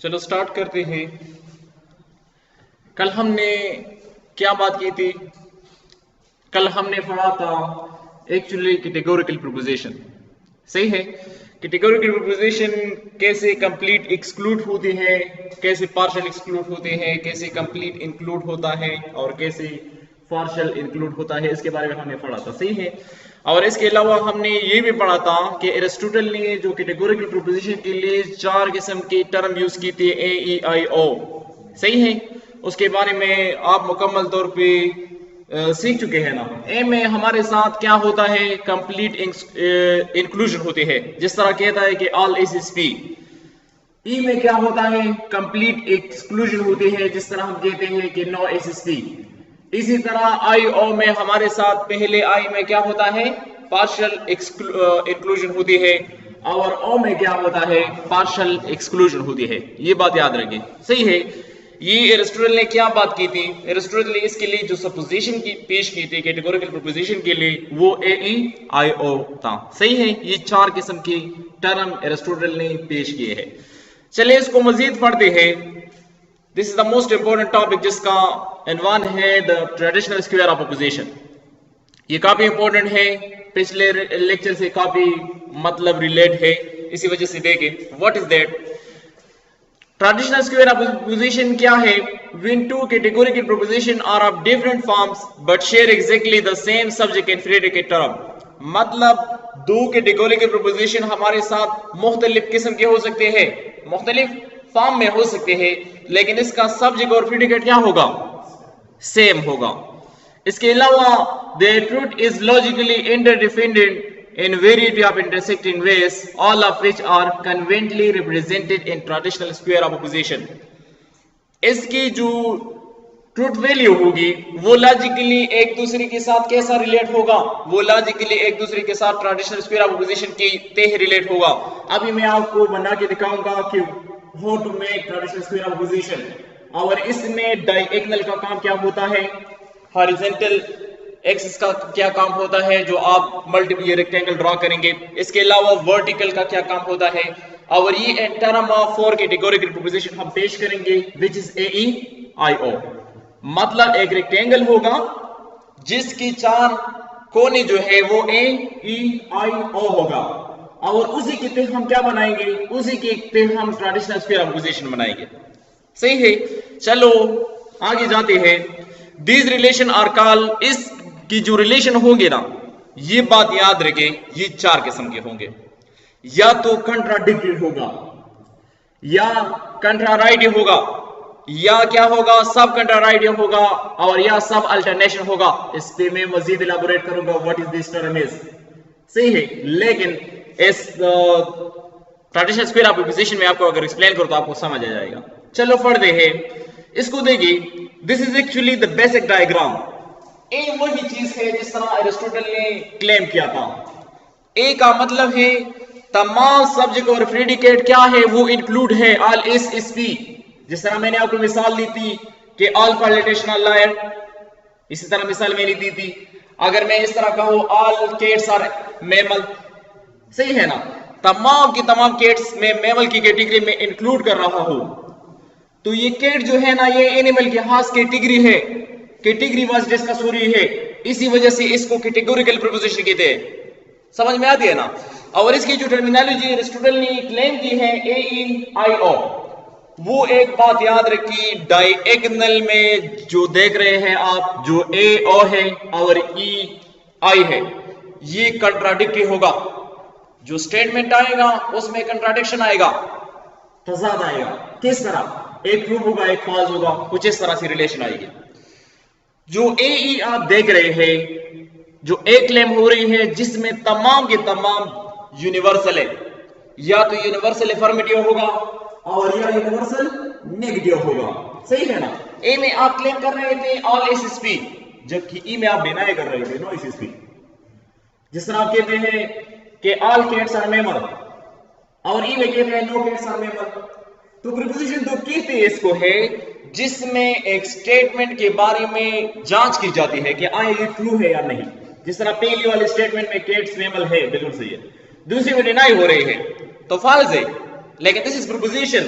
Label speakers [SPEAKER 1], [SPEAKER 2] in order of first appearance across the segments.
[SPEAKER 1] चलो स्टार्ट करते हैं। कल हमने क्या बात की थी? कल हमने पढ़ा था एक्चुअली कैटेगोरिकल प्रोपोजिशन। सही है। कैटेगोरिकल प्रोपोजिशन कैसे कंप्लीट एक्सक्लूड होती है, कैसे पार्शियल एक्सक्लूड होते हैं, कैसे कंप्लीट इंक्लूड होता है और कैसे पार्शियल इंक्लूड होता है, इसके बारे में हमने पढ़ा था। सही है। और इसके अलावा हमने ये भी पढ़ा था कि एरिस्टोटल ने जो कैटेगोरिकल प्रोपोजिशन के लिए 4 किस्म की टर्म यूज की थी, ए ई आई ओ। सही है। उसके बारे में आप मुकम्मल तौर पे सीख चुके हैं ना। ए में हमारे साथ क्या होता है? कंप्लीट इंक्लूजन होती है, जिस तरह कहता है कि ऑल इज स्पी। ई में क्या होता है? कंप्लीट एक्सक्लूजन होती है, जिस तरह हम कहते हैं कि नो इज स्पी। इसी तरह आई ओ में हमारे साथ पहले आई में क्या होता है? पार्शियल इंक्लूजन होती है, और ओ में क्या होता है? पार्शियल एक्सक्लूजन होती है। ये बात याद रखिए। सही है। ये एरिस्टोटल ने क्या बात की थी? एरिस्टोटल ने इसके लिए जो सपोजिशन की पेश की थी कैटेगोरिकल प्रोपोजिशन के लिए, वो ए ई आई ओ था। सही है। ये 4 किस्म की टर्म एरिस्टोटल ने पेश किए हैं। चलिए इसको मजीद पढ़ते हैं। This is the most important topic, जिसका इनवान है the traditional square of opposition. ये काफी इंपॉर्टेंट है, पिछले लेक्चर से काफी मतलब रिलेट है, इसी वजह से देखें। What is that? Traditional square of opposition क्या है? When two categorical proposition are of different forms but share exactly the same subject and predicate term। मतलब दो कैटेगोरिकल प्रोपोजिशन हमारे साथ मुख्तलिफ किस्म के हो सकते हैं, मुख्तलिफ फॉर्म में हो सकते हैं, लेकिन इसका सब्जेक्ट और प्रेडिकेट क्या होगा? सेम होगा। इसके अलावा their truth is logically interdependent in variety of intersecting ways, all of which are conveniently represented in traditional square of opposition। इसकी जो ट्रूथ वैल्यू होगी वो लॉजिकली एक दूसरे के साथ कैसा रिलेट होगा? वो लॉजिकली एक दूसरे के साथ ट्रेडिशनल स्क्वायर ऑफ ऑपोजिशन की तरह रिलेट होगा। अभी मैं आपको बना के दिखाऊंगा कि how to make traditional square of opposition. और इसमें डायगोनल का काम क्या होता है, हॉरिजॉन्टल एक्सिस का क्या काम होता है जो आप मल्टीपल रेक्टेंगल ड्रॉ करेंगे, इसके अलावा वर्टिकल का क्या काम होता है, और ये in term of 4 categorical proposition हम पेश करेंगे, विच इज ए ई आई ओ। मतलब एक रेक्टेंगल होगा जिसकी 4 कोने जो है वो ए ई आई ओ होगा, और उसी की तरह हम क्या बनाएंगे? उसी की तरह हम ट्रेडिशनल स्क्वायर ऑफ ऑपोजिशन बनाएंगे। सही है। चलो आगे जाते हैं। दीज रिलेशन आर कॉल्ड, इसकी जो रिलेशन होंगे ना, ये बात याद रखें, ये 4 किस्म के होंगे। या तो कंट्राडिक्टरी होगा, या कंट्राराइडिव होगा, या क्या होगा? सब कंट्राराइडिव होगा, और या सब अल्टरनेशन होगा। इस पे मैं मजीद इलाबोरेट करूंगा what is this term is. सही है। लेकिन इस ट्रेडिशनल स्क्वायर ऑफ ऑपोजिशन में आपको अगर एक्सप्लेन करो तो आपको समझ आ जाएगा। चलो पढ़ते हैं इसको। देखिए, this is actually the basic diagram. ए वही चीज है जिस तरह एरिस्टोटल ने क्लेम किया था। ए का मतलब है तमाम सब्जेक्ट और प्रेडिकेट क्या है? वो इंक्लूड है, ऑल इज स्पी। जिस तरह मैंने आपको मिसाल दी थी कि ऑल पॉलिटिशियन आर लायर, इसी तरह मिसाल मैंने दी थी। अगर मैं इस तरह कहूं ऑल कैट्स आर मैमल, सही है ना? तमाम की तमाम कैट्स में मैमल की कैटेगरी में इंक्लूड कर रहा हूं, तो ये कैट जो है ना, ये एनिमल की खास कैटेगरी है, कैटेगरी वाइज डिस्कस हो रही है, इसी वजह से इसको कैटेगोरिकल प्रोपोजिशन कहते हैं। समझ में आती है ना? और इसकी जो टर्मिनोलॉजी एरिस्टोटल ने क्लेम की है ए ई आई ओ, वो एक बात याद रखिए, डायगोनल में जो देख रहे हैं आप, जो ए ओ है और ई आई है, ये कंट्राडिक्टरी होगा। जो स्टेटमेंट आएगा उसमें कंट्राडिक्शन आएगा, तजाद आएगा। किस तरह? एक ट्रू होगा, एक फॉल्स होगा, कुछ इस तरह से रिलेशन आएगी। जो ए ई आप देख रहे हैं, जो एक क्लेम हो रही है जिसमें तमाम के तमाम यूनिवर्सल है, या तो यूनिवर्सल अफर्मेटिव होगा और या यूनिवर्सल नेगेटिव होगा। सही है ना? ए में आप क्लेम कर रहे थे ऑल इज स्पी, जबकि ई में आप डिनाई कर रहे थे नो इज स्पी। जिस तरह आप कहते हैं कि ऑल कैट्स आर मैमल, और ई में कहते हैं नो कैट्स आर मैमल। तो प्रीपोजिशन तो कहते हैं इसको है जिसमें एक स्टेटमेंट के बारे में जांच की जाती है कि आए ये ट्रू है या नहीं। जिस तरह पहली वाले स्टेटमेंट में कैट्स मैमल है, बिल्कुल सही है, दूसरी में डिनाई हो रही है तो फॉल्स है, लेकिन दिस इज प्रीपोजिशन।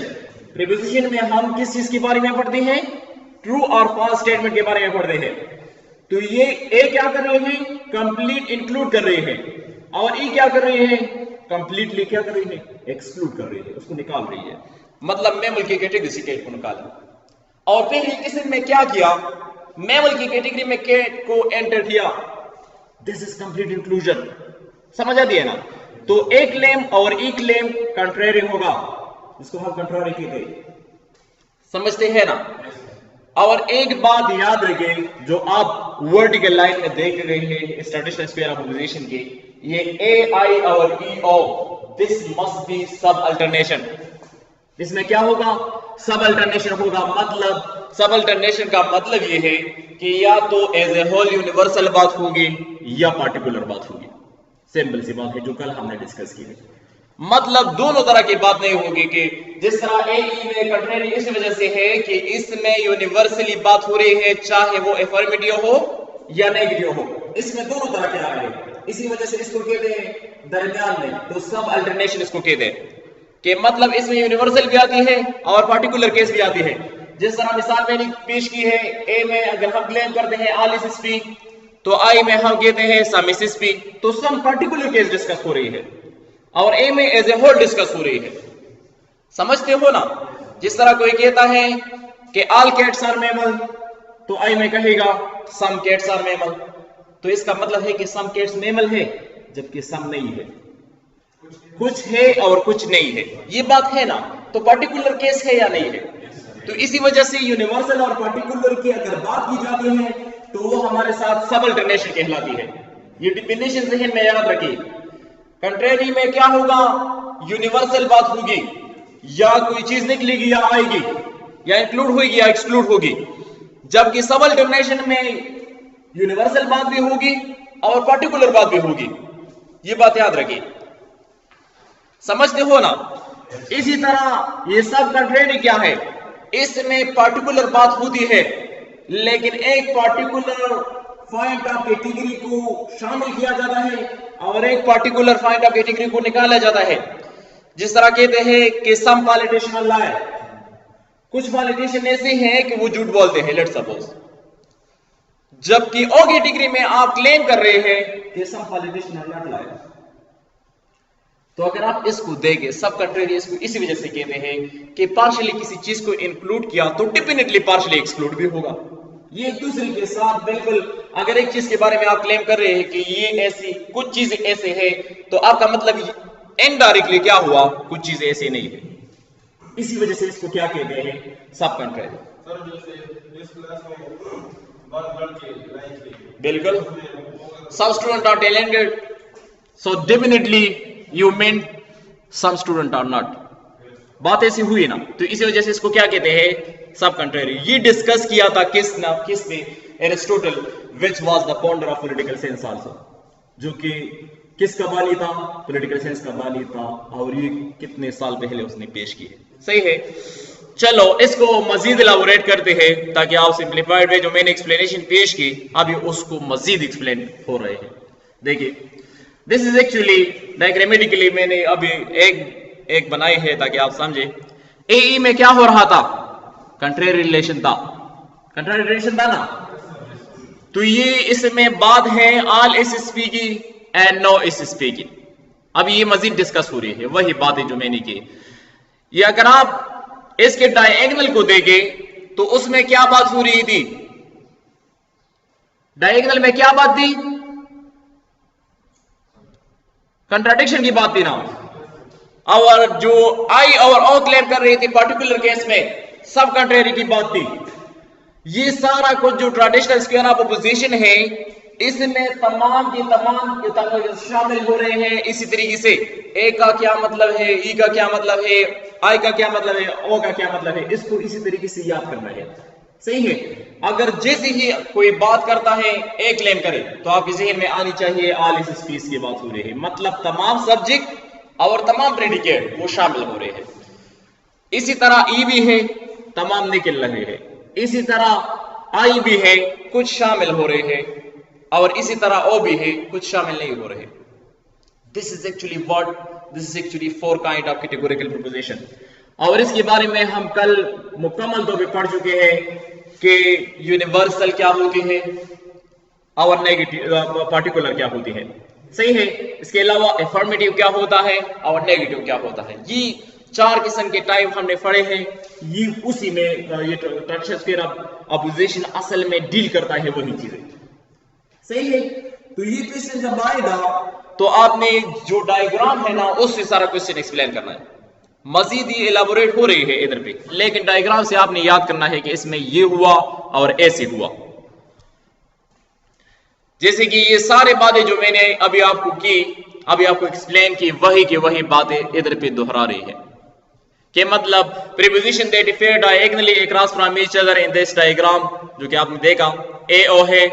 [SPEAKER 1] प्रीपोजिशन में हम किस चीज के बारे में पढ़ते हैं? ट्रू और फॉल्स स्टेटमेंट के बारे में पढ़ते हैं। तो ये ए क्या कर रहे हैं? कंप्लीट इंक्लूड कर रहे हैं, और ई क्या कर रहे हैं? कंप्लीटली क्या कर रही है? एक्सक्लूड कर रही है, उसको निकाल रही है। मतलब मैमल की कैटेगरी से कैट को निकाला। और फिर किसी ने क्या किया? मैमल की कैटेगरी में कैट को एंटर किया। This is complete inclusion. समझ आती है ना? तो ए क्लेम और ई क्लेम कंट्रेरी होगा, जिसको हम कंट्रारी कहते हैं। समझते हैं ना? और एक बात याद रखें, जो आप वर्टिकल लाइन में देख रहे हैं इस ट्रेडिशनल स्क्वायर ऑफ प्रीपोजिशन की, ये ए आई और ई ओ, दिस मस्ट बी सब अल्टरनेशन। इसमें क्या होगा? सब अल्टरनेशन होगा। मतलब सब अल्टरनेशन का मतलब ये है कि या तो एज ए होल यूनिवर्सल बात होगी या पार्टिकुलर बात होगी। सिंपल सी बात है जो कल हमने डिस्कस की है। मतलब दोनों तरह की बात नहीं होगी कि जिस तरह ए ई में कंट्रेरी इस वजह से है कि इसमें यूनिवर्सली बात हो रही है, चाहे वो एफर्मेटिव हो या नेगेटिव हो, इसमें दोनों तरह के आ रहे हैं। इसी वजह से इसको कहते हैं दरमियान में, तो सब अल्टरनेशन इसको कहते हैं कि मतलब इसमें यूनिवर्सल भी आती है और पार्टिकुलर केस भी आती है। जिस तरह मिसाल मैंने पेश की है, ए में अगर हम क्लेम करते हैं ऑल इज स्पी, तो आई में हम कहते हैं सम इज स्पी, तो सम पार्टिकुलर केस डिस्कस हो रही है और ए में एज ए होल डिस्कस हो रही है। समझते हो ना? जिस तरह कोई कहता है कि ऑल कैट्स आर मैमल, तो आई में कहेगा सम कैट्स आर मैमल, तो इसका मतलब है कि सम कैट्स मैमल है जबकि सम नहीं है, कुछ है और कुछ नहीं है। ये बात है ना? तो पार्टिकुलर केस है या नहीं है? तो इसी वजह से यूनिवर्सल और पार्टिकुलर की अगर बात की जाती है तो वो हमारे साथ सब अल्टरनेशन कहलाती है। ये डिफिनेशन जहन में याद रखिए। कंट्रेरी में क्या होगा? यूनिवर्सल बात होगी, या कोई चीज निकलेगी या आएगी, या इंक्लूड होगी या एक्सक्लूड होगी। जबकि सब अल्टरनेशन में यूनिवर्सल बात भी होगी और पार्टिकुलर बात भी होगी। ये बात याद रखिए। समझते हो ना? इसी तरह ये सब कंट्रेरी क्या है? इसमें पार्टिकुलर बात होती है, लेकिन एक पार्टिकुलर पॉइंट ऑफ कैटेगरी को शामिल किया जाता है और एक पार्टिकुलर पॉइंट ऑफ कैटेगरी को निकाला जाता है। जिस तरह कहते हैं कि सम पॉलिटिशियन लाए, कुछ पॉलिटिशियन ऐसे हैं कि वो झूठ बोलते हैं, लेट्स सपोज, जबकि ओ कैटेगरी में आप क्लेम कर रहे हैं कि सम पॉलिटिशियन आर नॉट लाए। तो अगर आप इसको देंगे, सब कंट्रेरी इसको इसी वजह से कहते हैं कि पार्शियली किसी चीज को इंक्लूड किया तो डेफिनेटली पार्शियली एक्सक्लूड भी होगा। ये एक दूसरे के साथ बिल्कुल, अगर एक चीज के बारे में आप क्लेम कर रहे हैं कि ये ऐसी, कुछ चीजें ऐसे है, तो आपका मतलब इनडायरेक्टली क्या हुआ? कुछ चीजें ऐसे नहीं है। इसी वजह से इसको क्या कहते हैं? सब कंट्रेरी। बिल्कुल, सब student are talented, so definitely you mean some student are not. बात ऐसी हुई ना? तो इसी वजह से इसको क्या कहते हैं? सब कंट्रेरी। ये डिस्कस किया था किसने? Aristotle, which was the founder of political science also, जो कि किसका बानी था? पॉलिटिकल साइंस का बानी था। और ये कितने साल पहले उसने पेश की है। सही है। चलो इसको मजीद इलाबोरेट करते हैं ताकि आप सिंप्लीफाइड वे जो मैंने एक्सप्लेनेशन पेश की अभी उसको मजीद एक्सप्लेन हो रहे हैं। देखिए, दिस इज एक्चुअली डायग्रामेटिकली मैंने अभी एक बनाई है ताकि आप समझे। ए में क्या हो रहा था? कंट्रेरी रिलेशन था। कंट्रेरी रिलेशन था ना? तो ये इसमें बात है ऑल इस स्पी की एंड नो इस स्पी की। अब ये मजीद डिस्कस हो रही है, वही बात है जो मैंने की। ये अगर आप इसके डायगोनल को देखें तो उसमें क्या बात हो रही थी? डायगोनल में क्या बात थी? कंट्राडिक्शन की बात थी ना। और जो आई और ओ क्लेम कर रही थी पर्टिकुलर केस में सब कंट्रेरी की बात थी। ये सारा कुछ जो ट्रेडिशनल स्क्वायर ऑफ अपोजिशन है इसमें तमाम की तमाम शामिल हो रहे हैं। इसी तरीके से ए का क्या मतलब है, ई का क्या मतलब है, आई का क्या मतलब है, ओ का क्या मतलब है, इसको इसी तरीके से याद करना है। सही है। अगर जैसे ही कोई बात करता है ए क्लेम करे तो आपके जहन में आनी चाहिए ऑल इस स्पीस की बात हो रही है, मतलब तमाम सब्जेक्ट और तमाम प्रेडिकेट वो शामिल हो रहे हैं। इसी तरह ई भी है, तमाम निकल रहे हैं। इसी तरह आई भी है, कुछ शामिल हो रहे हैं। और इसी तरह ओ भी है, कुछ शामिल नहीं हो रहे। This is actually 4 kind of categorical preposition. और इसके बारे में हम कल मुकम्मल तौर पे पढ़ चुके हैं कि यूनिवर्सल क्या होती है और नेगेटिव पार्टिकुलर क्या होती है। सही है। इसके अलावा अफर्मेटिव क्या होता है और नेगेटिव क्या होता है। ये 4 किस्म के टाइप हमने पढ़े हैं। ये उसी में ये ट्रेडिशनल स्क्वायर अपोजिशन असल में डील करता है वही चीजें। सही है। तो ये क्वेश्चन जब आएगा तो आपने जो डायग्राम है ना उससे सारा क्वेश्चन एक्सप्लेन करना है। मजीद ही एलाबोरेट हो रही है इधर पे, लेकिन डायग्राम से आपने याद करना है कि इसमें ये हुआ और ऐसे हुआ। जैसे कि ये सारे बातें जो मैंने अभी आपको की, अभी आपको एक्सप्लेन की, वही की वही बातें इधर पे दोहरा रही है। कि मतलब preposition that differ diagonally across from each other in this diagram, जो कि आपने देखा ए ओ है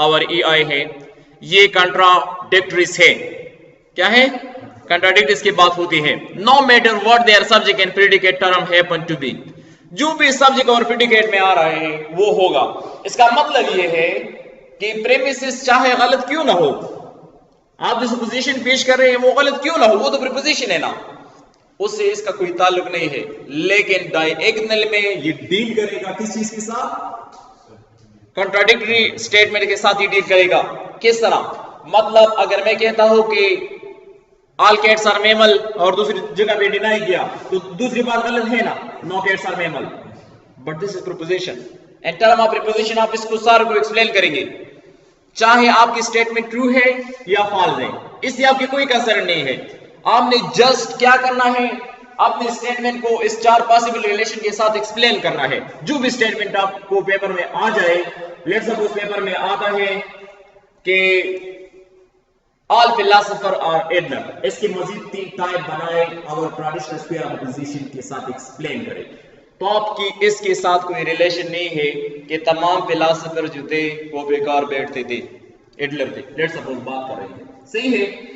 [SPEAKER 1] और ई आई है, ये कॉन्ट्राडिक्टरीज है। क्या है? कॉन्ट्राडिक्टरीज की बात होती है। No matter what their subject and predicate term happen to be, जो भी सब्जेक्ट और प्रेडिकेट में आ रहे हैं वो होगा। इसका मतलब ये है कि प्रीमिसेस चाहे गलत क्यों ना हो, आप जो सपोजिशन पेश कर रहे हैं वो गलत क्यों ना हो, वो तो प्रीपोजिशन है ना, उससे इसका कोई ताल्लुक नहीं है। लेकिन डायगोनल में ये डील करेगा किस चीज के साथ? कॉन्ट्राडिक्टरी स्टेटमेंट के साथ ही डील करेगा। किस तरह? मतलब अगर मैं कहता हूं कि ऑल कैट्स आर मैमल और दूसरी जगह पे डिनाई किया तो दूसरी बात गलत है ना, no cats are mammal, but this is preposition and term of preposition. आप इसको सारे को एक्सप्लेन करेंगे, चाहे आपकी स्टेटमेंट ट्रू है या फॉल्स है, इससे आपके कोई कंसर्न नहीं है। आपने जस्ट क्या करना है, अपने स्टेटमेंट को इस 4 पॉसिबल रिलेशन के साथ एक्सप्लेन करना है। जो भी स्टेटमेंट आपको पेपर में आ जाए, लेट्स सपोज पेपर में आता है कि ऑल फिलोसोफर आर एडलर, इसके मजीद 3 टाइप बनाए और ट्रेडिशनल स्क्वायर अपोजिशन के साथ एक्सप्लेन करें, तो आपकी इसके साथ कोई रिलेशन नहीं है कि तमाम फिलोसोफर जो थे वो बेकार बैठते थे, एडलर थे। लेट्स सपोज बात कर रहे हैं। सही है।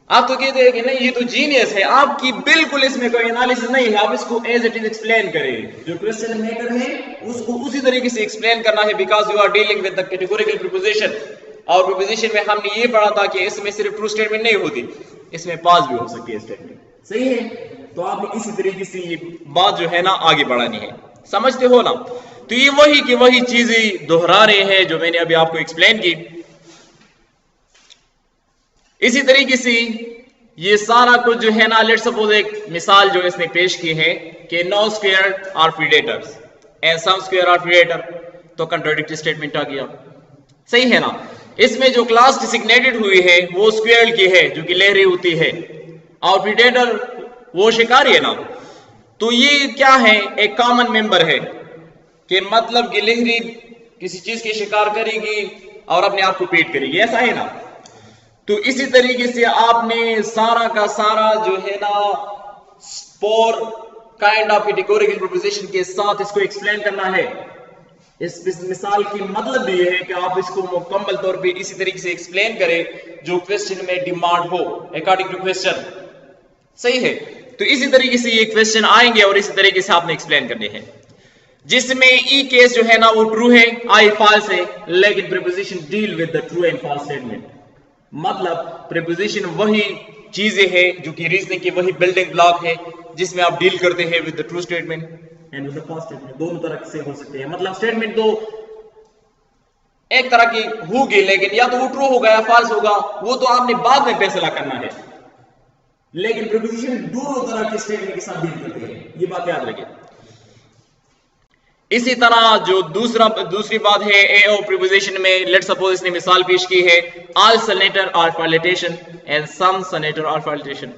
[SPEAKER 1] आप तो कहते हैं कि नहीं ये तो जीनियस है, आपकी बिल्कुल इसमें कोई एनालिसिस नहीं है, आप इसको एज इट इज एक्सप्लेन करें। जो क्वेश्चन मेकर है उसको उसी तरीके से एक्सप्लेन करना है, because you are dealing with the categorical preposition. और प्रीपोजिशन में हमने ये पढ़ा था कि इसमें सिर्फ ट्रू स्टेटमेंट नहीं होती, इसमें पास भी हो सकती है स्टेटमेंट। सही है। तो आपने इसी तरीके से ये बात जो है ना आगे बढ़ानी है, समझते हो ना। तो ये वही की वही चीजें दोहरा रहे हैं जो मैंने अभी आपको एक्सप्लेन की। इसी तरीके से ये सारा कुछ जो है ना, लेट्स सपोज एक मिसाल जो इसने पेश की है कि no square are predators and some square are predator, तो कॉन्ट्राडिक्टरी स्टेटमेंट आ गया। सही है ना। इसमें जो क्लास डिसिग्नेटेड हुई है वो स्क्वायर की है जो कि लहरी होती है, और प्रीडेटर वो शिकारी है ना। तो ये क्या है? एक कॉमन मेंबर है कि मतलब कि लहरी किसी चीज के शिकार करेगी और अपने आप को पीट करेगी, ऐसा है ना। तो इसी तरीके से आपने सारा का सारा जो है ना spore kind of categorical preposition के साथ इसको एक्सप्लेन करना है। इस मिसाल की मतलब ये है कि आप इसको मुकम्मल तौर पे इसी तरीके से एक्सप्लेन करें जो क्वेश्चन में डिमांड हो अकॉर्डिंग टू क्वेश्चन। सही है। तो इसी तरीके से ये क्वेश्चन आएंगे और इसी तरीके से आपने एक्सप्लेन करने हैं, जिसमें ई केस जो है ना वो ट्रू है, आई फॉल्स है, लेकिन preposition deal with the true and false statement. मतलब प्रीपोजिशन वही चीजें हैं जो कि रीजनिंग की वही बिल्डिंग ब्लॉक है जिसमें आप डील करते हैं with the true statement and with the false statement. दोनों तरह से हो सकते हैं। मतलब स्टेटमेंट दो एक तरह की होगी, लेकिन या तो वो ट्रू होगा या फॉल्स होगा, वो तो आपने बाद में फैसला करना है। लेकिन प्रीपोजिशन दोनों तरह के स्टेटमेंट के साथ डील करते हैं, ये बात याद रखिए। इसी तरह जो दूसरी बात है ए प्रीपोजिशन में, लेट्स सपोज इसने मिसाल पेश की है all senator are facilitation and some senator are facilitation.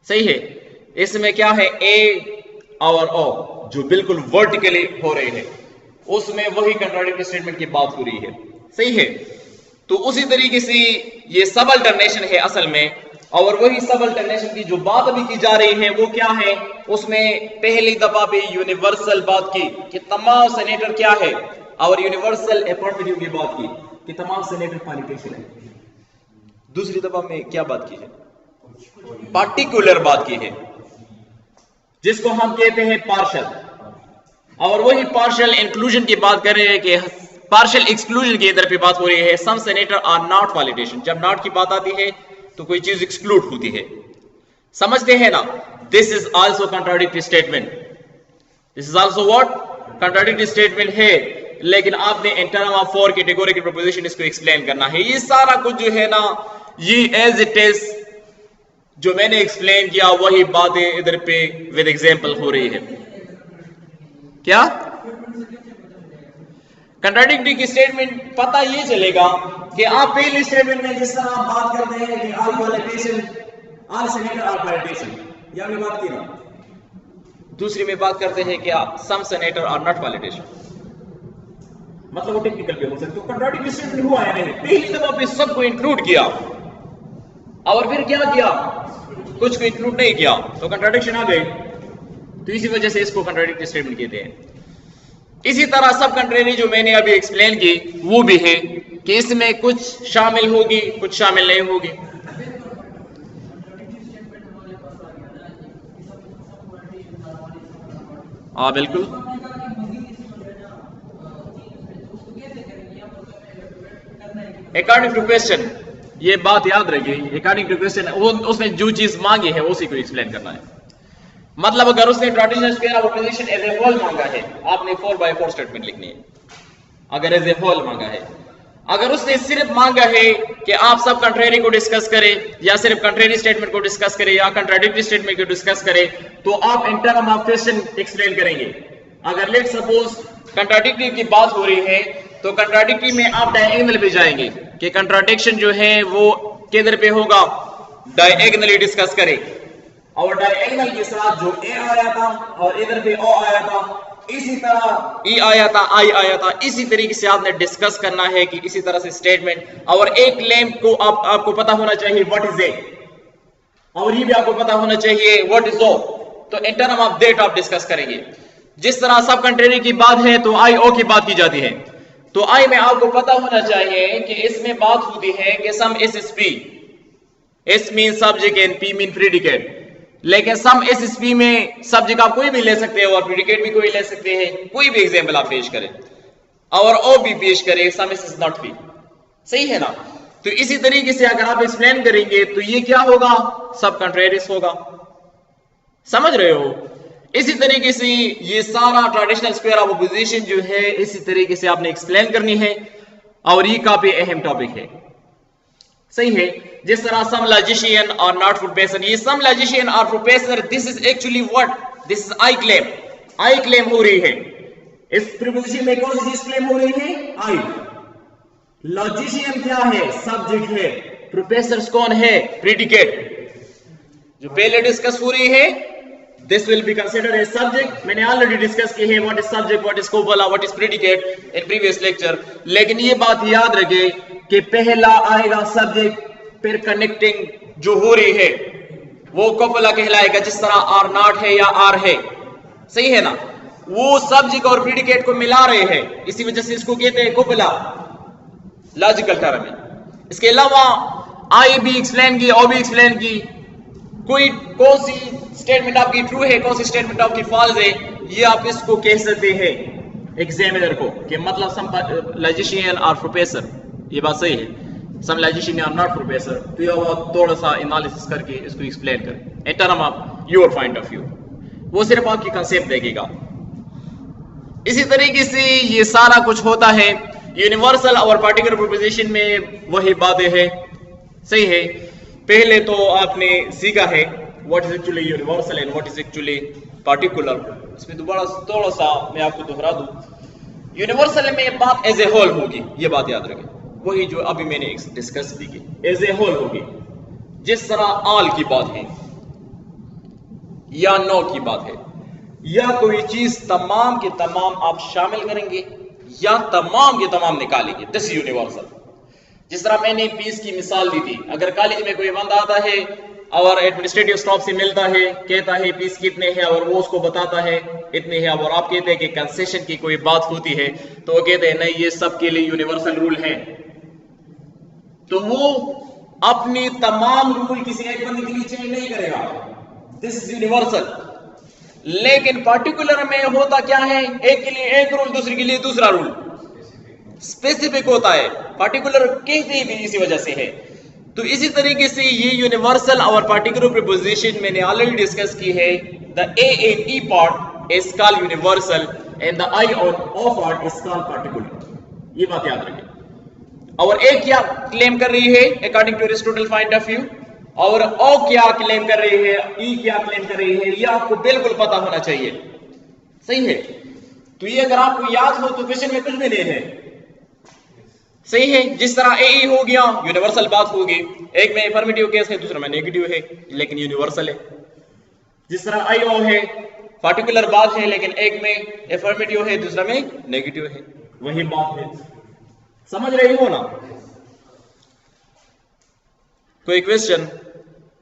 [SPEAKER 1] सही है। इसमें क्या है? ए और ओ जो बिल्कुल वर्टिकली हो रहे हैं, उसमें वही कॉन्ट्राडिक्टरी स्टेटमेंट की बात हो रही है। सही है। तो उसी तरीके से ये सब अल्टरनेशन है असल में, और वही सब अल्टरनेशन की जो बात अभी की जा रही है वो क्या है? उसमें पहली दफा पे यूनिवर्सल बात की कि तमाम सेनेटर क्या है, और यूनिवर्सल अफर्मेटिव की बात की कि तमाम सेनेटर फाइलिटेशन है। दूसरी दफा में क्या बात की है? पार्टिकुलर बात की है, जिसको हम कहते हैं पार्शियल। और वही पार्शियल इंक्लूजन की बात कर रहे हैं कि पार्शियल एक्सक्लूजन की इधर पे बात हो रही है। सम सेनेटर आर नॉट फाइलिटेशन, जब नॉट की बात आती है तो कोई चीज एक्सक्लूड होती है। समझते हैं ना? This is also contradictory statement. This is also what? Contradictory statement है, लेकिन आपने in term of 4 categorical proposition इसको एक्सप्लेन करना है। ये सारा कुछ जो है ना, ये एज इट इज जो मैंने एक्सप्लेन किया वही बातें इधर पे विद एग्जांपल हो रही है। क्या कंट्राडिक्टरी की स्टेटमेंट पता ये चलेगा कि आप पहले स्टेटमेंट में जिस तरह आप बात करते हैं कि all politician, all senator are politician, ये हमने बात की ना। दूसरी में बात करते हैं कि सम सेनेटर आर नॉट पॉलिटिशियन, मतलब वो टेक्निकल पे हो सकते। तो कंट्राडिक्टरी स्टेटमेंट हुआ है नहीं, पहली दफा पे सबको इंक्लूड किया और फिर क्या किया, कुछ को इंक्लूड नहीं किया, तो कंट्राडिक्शन आ गई। तो इसी वजह से इसको कंट्राडिक्टरी स्टेटमेंट कहते हैं। इसी तरह सब कंट्रेरी जो मैंने अभी एक्सप्लेन की वो भी है कि इसमें कुछ शामिल होगी, कुछ शामिल नहीं होगी। हाँ बिल्कुल, अकॉर्डिंग टू क्वेश्चन, ये बात याद रखिए। अकॉर्डिंग टू क्वेश्चन उसने जो चीज मांगी है उसी को एक्सप्लेन करना है। मतलब अगर उसने traditional square of opposition as a whole मांगा है, आपने 4/4 स्टेटमेंट लिखनी है। अगर एज ए होल मांगा है, अगर उसने सिर्फ मांगा है कि आप सब कंट्रेरी को डिस्कस करें या सिर्फ कंट्रेरी स्टेटमेंट को डिस्कस करें या कंट्राडिक्टरी स्टेटमेंट को डिस्कस करें, तो आप in term of question explain करेंगे। अगर लेट सपोज कंट्राडिक्टरी की बात हो रही है तो कंट्राडिक्टरी में आप डायगोनल पे जाएंगे कि कंट्राडिक्शन जो है वो किधर पे होगा, डायगोनली डिस्कस करें। और डायगोनल के साथ जो ए आया था और इधर पे ओ आया था, इसी तरह ई आया था, आई आया था, इसी तरीके से आपने डिस्कस करना है कि इसी तरह से स्टेटमेंट। और एक क्लेम को आपको पता होना चाहिए व्हाट इज ए, और ये भी आपको पता होना चाहिए व्हाट इज ओ। तो इन टर्म ऑफ दैट आप डिस्कस करेंगे। जिस तरह सब कंट्रेरी की बात है तो आई ओ की बात की जाती है, तो आई में आपको पता होना चाहिए कि इसमें बात होती है कि some S S P, S mean subject and P mean predicate. लेकिन सम एसएसपी में सब्जेक्ट आप कोई भी ले सकते हो और प्रेडिकेट भी कोई ले सकते हैं। कोई भी एग्जांपल आप पेश करें और ओ भी पेश करें, सम इज नॉट पी, सही है ना? तो इसी तरीके से अगर आप एक्सप्लेन करेंगे तो ये क्या होगा, सब कंट्रेरियस होगा। समझ रहे हो? इसी तरीके से ये सारा ट्रेडिशनल स्क्वायर ऑफ ऑपोजिशन जो है इसी तरीके से आपने एक्सप्लेन करनी है, और ये काफी अहम टॉपिक है, सही है। जिस तरह सम लॉजिशियन और नॉट प्रोफेसर, ये सम लॉजिशियन और professor, this is actually what, this is I claim. I claim हो रही है इस प्रीपोजिशन में। कौन सी चीज क्लेम हो रही है? आई। लॉजिशियन क्या है? सब्जेक्ट है। प्रोफेसर कौन है? प्रेडिकेट। जो पहले डिस्कस हो रही है, this will be considered as subject. मैंने ऑलरेडी डिस्कस की है what is subject, what is copula, what is predicate in previous lecture. लेकिन ये बात याद रखे कि पहला आएगा सब्जेक्ट, फिर कनेक्टिंग जो हो रही है वो कोबला कहलाएगा। जिस तरह आर नॉट है या आर है, सही है ना? वो सब्जेक्ट और प्रेडिकेट को मिला रहे हैं, इसी वजह से इसको कहते हैं कोबला, लॉजिकल टर्म है। इसके अलावा आई भी एक्सप्लेन की, ओ भी एक्सप्लेन की। कोई कौन सी स्टेटमेंट आपकी ट्रू है, कौन सी स्टेटमेंट आपकी फॉल्स है, ये आप इसको कह सकते हैं एग्जामिनर को कि मतलब सम लॉजिशियन और प्रोफेसर, ये बात सही है, सम लॉजिशियन आर नॉट प्रोफेसर। तो ये थोड़ा सा एनालिसिस करके इसको एक्सप्लेन करें in term of your point of view, वो सिर्फ आपकी कंसेप्ट देखेगा। इसी तरीके से ये सारा कुछ होता है यूनिवर्सल और पार्टिकुलर प्रोपोजिशन में, वही बातें हैं, सही है। पहले तो आपने सीखा है what is actually universal and what is actually particular. इसमें दोबारा थोड़ा सा मैं आपको दोहरा दूं, यूनिवर्सल में बात एज ए होल होगी, ये बात याद रखें, वही जो अभी मैंने डिस्कस की, एज ए होल होगी। जिस तरह ऑल की बात है या नो की बात है, या कोई चीज तमाम के तमाम आप शामिल करेंगे या तमाम के तमाम निकालेंगे, दिस यूनिवर्सल। जिस तरह मैंने पीस की मिसाल दी थी, अगर कॉलेज में कोई बंदा आता है और एडमिनिस्ट्रेटिव स्टाफ से मिलता है, कहता है पीस कितने हैं और वो उसको बताता है इतने हैं, और आप कहते हैं कि कंसेशन की कोई बात होती है तो वो कहते हैं नहीं ये सबके लिए यूनिवर्सल रूल है। तो वो अपनी तमाम रूल किसी एक बंदे के लिए चेंज नहीं करेगा, दिस इज यूनिवर्सल। लेकिन पार्टिकुलर में होता क्या है, एक के लिए एक रूल, दूसरे के लिए दूसरा रूल, स्पेसिफिक होता है। पार्टिकुलर कहते भी इसी वजह से है तो इसी तरीके से ये यूनिवर्सल और पार्टिकुलर प्रीपोजिशन मैंने ऑलरेडी डिस्कस की है। The A and E part is called universal and the I और O part is called particular. ये बात याद रखिए। और ए क्या क्लेम कर रही है according to Aristotle point of view, और ओ क्या क्लेम कर रही है, ई क्या क्लेम कर रही है, ये आपको बिल्कुल पता होना चाहिए। सही है? तो ये अगर आपको याद हो तो क्वेश्चन में कुछ भी नहीं है। सही है? जिस तरह ए ई हो गया यूनिवर्सल बात होगी, एक में अफर्मेटिव केस है दूसरा में नेगेटिव है लेकिन यूनिवर्सल है। जिस तरह आई ओ है पार्टिकुलर बात है लेकिन एक में अफर्मेटिव है दूसरा में नेगेटिव है, वही बात है। समझ रहे हो ना? कोई क्वेश्चन?